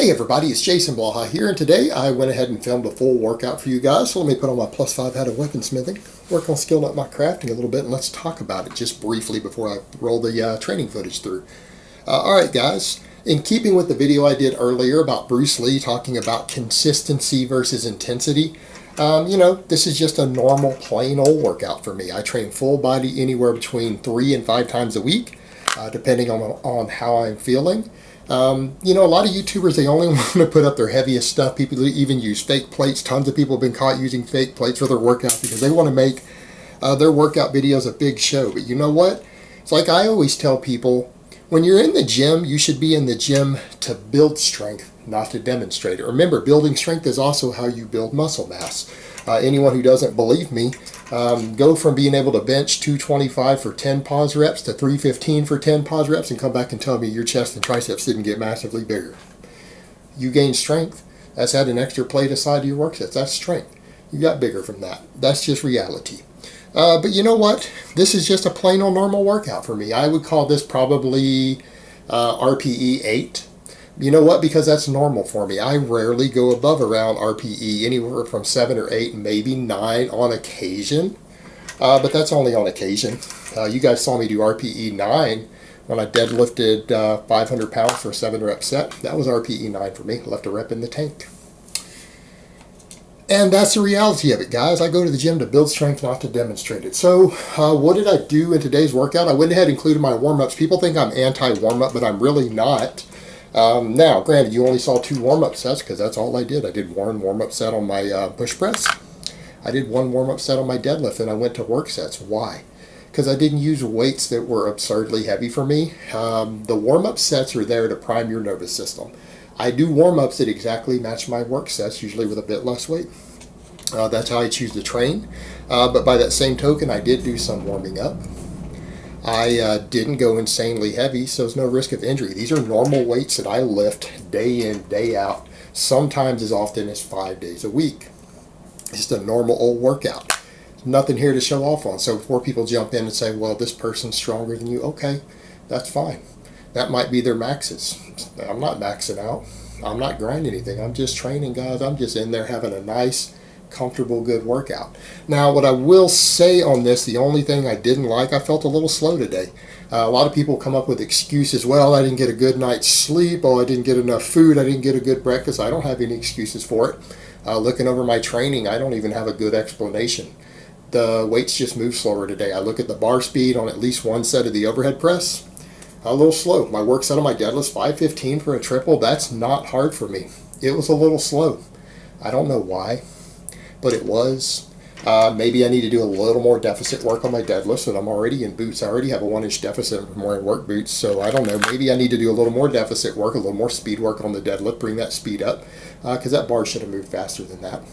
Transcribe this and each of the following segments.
Hey everybody, it's Jason Blaha here, and today I went ahead and filmed a full workout for you guys. So let me put on my +5 hat of weaponsmithing, work on skilling up my crafting a little bit, and let's talk about it just briefly before I roll the training footage through. Alright guys, in keeping with the video I did earlier about Bruce Lee talking about consistency versus intensity, this is just a normal plain old workout for me. I train full body anywhere between 3 and 5 times a week, depending on how I'm feeling. A lot of YouTubers, they only want to put up their heaviest stuff. People even use fake plates. Tons of people have been caught using fake plates for their workouts because they want to make their workout videos a big show. But you know what? It's like I always tell people, when you're in the gym, you should be in the gym to build strength, not to demonstrate it. Remember, building strength is also how you build muscle mass. Anyone who doesn't believe me, go from being able to bench 225 for 10 pause reps to 315 for 10 pause reps and come back and tell me your chest and triceps didn't get massively bigger. You gained strength. That's had an extra plate aside to your work sets. That's strength. You got bigger from that. That's just reality. But you know what? This is just a plain old normal workout for me. I would call this probably RPE 8. You know what? Because that's normal for me. I rarely go above around RPE, anywhere from 7 or 8, maybe 9 on occasion. But that's only on occasion. You guys saw me do RPE 9 when I deadlifted 500 pounds for a 7-rep set. That was RPE 9 for me. I left a rep in the tank. And that's the reality of it, guys. I go to the gym to build strength, not to demonstrate it. So what did I do in today's workout? I went ahead and included my warm-ups. People think I'm anti-warm-up, but I'm really not. Now, granted, you only saw 2 warm-up sets because that's all I did. I did 1 warm-up set on my push press. I did 1 warm-up set on my deadlift, and I went to work sets. Why? Because I didn't use weights that were absurdly heavy for me. The warm-up sets are there to prime your nervous system. I do warm-ups that exactly match my work sets, usually with a bit less weight. That's how I choose to train. But by that same token, I did do some warming up. I didn't go insanely heavy, so there's no risk of injury. These are normal weights that I lift day in, day out, sometimes as often as 5 days a week. It's just a normal old workout. There's nothing here to show off on. So before people jump in and say, well, this person's stronger than you, okay, that's fine. That might be their maxes. I'm not maxing out. I'm not grinding anything. I'm just training, guys. I'm just in there having a nice, comfortable, good workout. Now, what I will say on this, the only thing I didn't like, I felt a little slow today. A lot of people come up with excuses. Well, I didn't get a good night's sleep. Oh, I didn't get enough food. I didn't get a good breakfast. I don't have any excuses for it. Looking over my training, I don't even have a good explanation. The weights just move slower today. I look at the bar speed on at least one set of the overhead press. A little slow. My work set on my deadlift, 515 for a triple. That's not hard for me. It was a little slow. I don't know why, but it was. Maybe I need to do a little more deficit work on my deadlifts, and I'm already in boots. I already have a 1-inch deficit from wearing work boots, so I don't know. Maybe I need to do a little more deficit work, a little more speed work on the deadlift, bring that speed up, because that bar should have moved faster than that.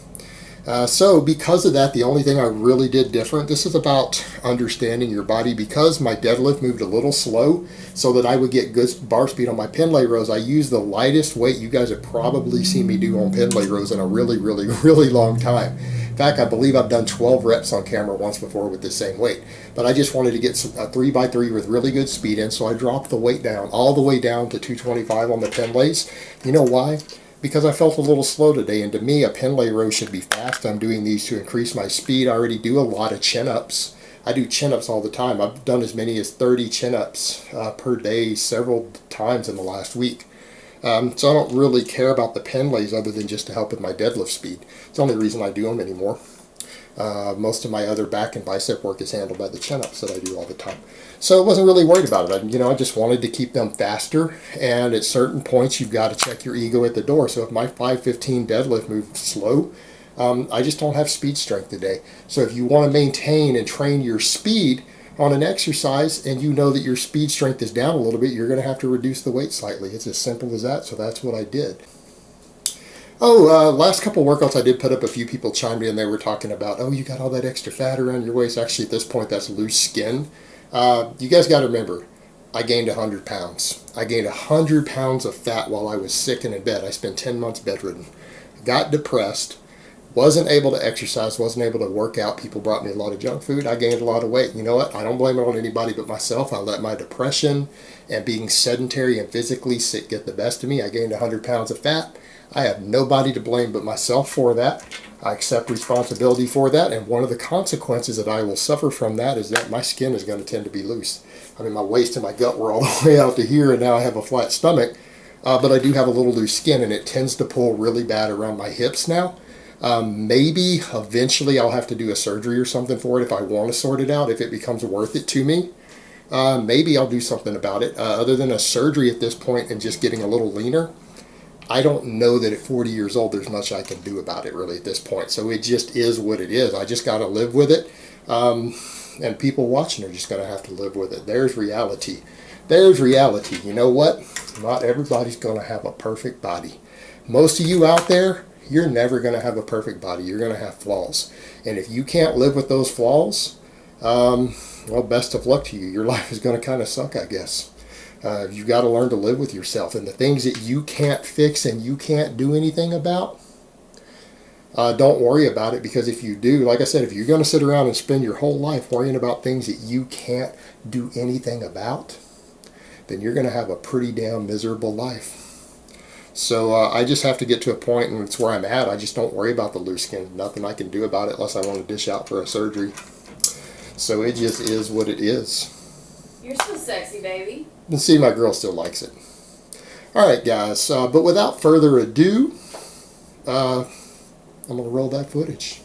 So because of that, the only thing I really did different, this is about understanding your body. Because my deadlift moved a little slow so that I would get good bar speed on my Pendlay rows, I used the lightest weight you guys have probably seen me do on Pendlay rows in a really, really, really long time. In fact, I believe I've done 12 reps on camera once before with the same weight. But I just wanted to get a 3x3 with really good speed in, so I dropped the weight down, all the way down to 225 on the Pendlays. You know why? Because I felt a little slow today, and to me, a Pendlay row should be fast. I'm doing these to increase my speed. I already do a lot of chin-ups. I do chin-ups all the time. I've done as many as 30 chin-ups per day several times in the last week. So I don't really care about the Pendlays other than just to help with my deadlift speed. It's the only reason I do them anymore. Most of my other back and bicep work is handled by the chin-ups that I do all the time. So I wasn't really worried about it. I just wanted to keep them faster, and at certain points you've got to check your ego at the door. So if my 515 deadlift moves slow, I just don't have speed strength today. So if you want to maintain and train your speed on an exercise, and you know that your speed strength is down a little bit, you're going to have to reduce the weight slightly. It's as simple as that, so that's what I did. Last couple workouts I did put up, a few people chimed in. They were talking about, oh, you got all that extra fat around your waist. Actually, at this point, that's loose skin. You guys got to remember, I gained 100 pounds. I gained 100 pounds of fat while I was sick and in bed. I spent 10 months bedridden. Got depressed. Wasn't able to exercise, wasn't able to work out. People brought me a lot of junk food. I gained a lot of weight. You know what? I don't blame it on anybody but myself. I let my depression and being sedentary and physically sick get the best of me. I gained 100 pounds of fat. I have nobody to blame but myself for that. I accept responsibility for that, and one of the consequences that I will suffer from that is that my skin is going to tend to be loose. I mean, my waist and my gut were all the way out to here, and now I have a flat stomach, but I do have a little loose skin, and it tends to pull really bad around my hips now. Maybe eventually I'll have to do a surgery or something for it if I want to sort it out, if it becomes worth it to me. Maybe I'll do something about it. Other than a surgery at this point and just getting a little leaner, I don't know that at 40 years old there's much I can do about it really at this point. So it just is what it is. I just got to live with it. And people watching are just going to have to live with it. There's reality. There's reality. You know what? Not everybody's going to have a perfect body. Most of you out there, you're never going to have a perfect body. You're going to have flaws. And if you can't live with those flaws, well, best of luck to you. Your life is going to kind of suck, I guess. You've got to learn to live with yourself. And the things that you can't fix and you can't do anything about, don't worry about it, because if you do, like I said, if you're going to sit around and spend your whole life worrying about things that you can't do anything about, then you're going to have a pretty damn miserable life. So I just have to get to a point, and it's where I'm at. I just don't worry about the loose skin. Nothing I can do about it unless I want to dish out for a surgery. So it just is what it is. You're so sexy, baby. And see, my girl still likes it. All right, guys. But without further ado, I'm going to roll that footage.